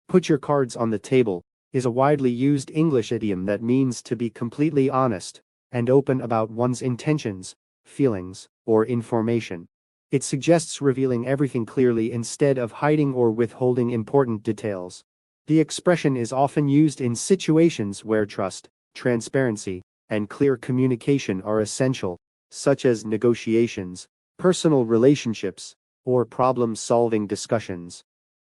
Put your cards on the table is a widely used English idiom that means to be completely honest and open about one's intentions, feelings, or information. It suggests revealing everything clearly instead of hiding or withholding important details. The expression is often used in situations where trust, transparency, and clear communication are essential, such as negotiations, personal relationships, or problem-solving discussions.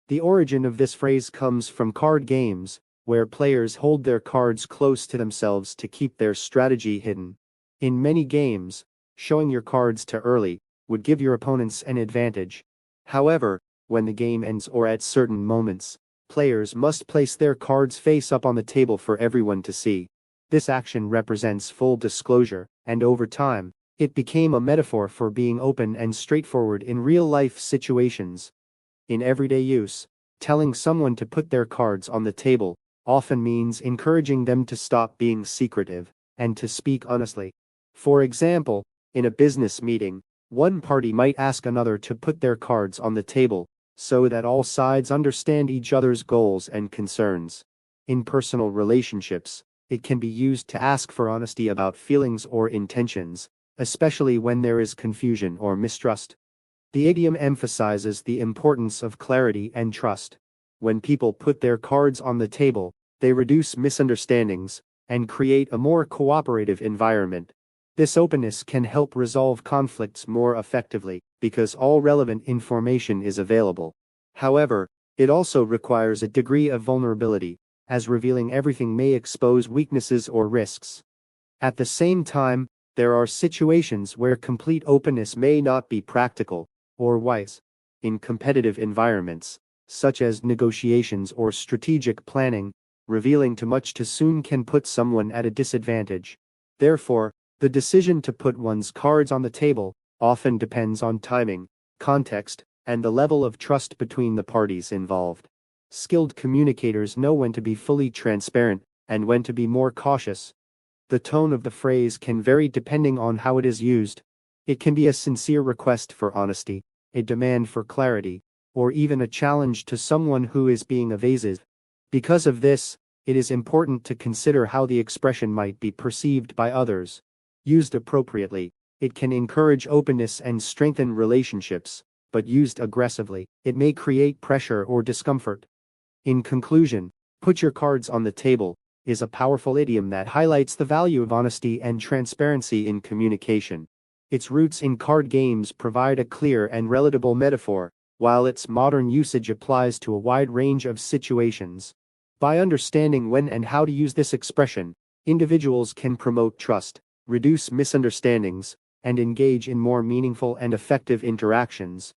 The origin of this phrase comes from card games, where players hold their cards close to themselves to keep their strategy hidden. In many games, showing your cards too early would give your opponents an advantage. However, when the game ends or at certain moments, players must place their cards face up on the table for everyone to see. This action represents full disclosure, and over time, it became a metaphor for being open and straightforward in real-life situations. In everyday use, telling someone to put their cards on the table often means encouraging them to stop being secretive and to speak honestly. For example, in a business meeting, one party might ask another to put their cards on the table so that all sides understand each other's goals and concerns. In personal relationships, it can be used to ask for honesty about feelings or intentions, especially when there is confusion or mistrust. The idiom emphasizes the importance of clarity and trust. When people put their cards on the table, they reduce misunderstandings and create a more cooperative environment. This openness can help resolve conflicts more effectively because all relevant information is available. However, it also requires a degree of vulnerability, as revealing everything may expose weaknesses or risks. At the same time, there are situations where complete openness may not be practical or wise. In competitive environments, such as negotiations or strategic planning, revealing too much too soon can put someone at a disadvantage. Therefore, the decision to put one's cards on the table often depends on timing, context, and the level of trust between the parties involved. Skilled communicators know when to be fully transparent and when to be more cautious. The tone of the phrase can vary depending on how it is used. It can be a sincere request for honesty, a demand for clarity, or even a challenge to someone who is being evasive. Because of this, it is important to consider how the expression might be perceived by others. Used appropriately, it can encourage openness and strengthen relationships, but used aggressively, it may create pressure or discomfort. In conclusion, put your cards on the table is a powerful idiom that highlights the value of honesty and transparency in communication. Its roots in card games provide a clear and relatable metaphor, while its modern usage applies to a wide range of situations. By understanding when and how to use this expression, individuals can promote trust, reduce misunderstandings, and engage in more meaningful and effective interactions.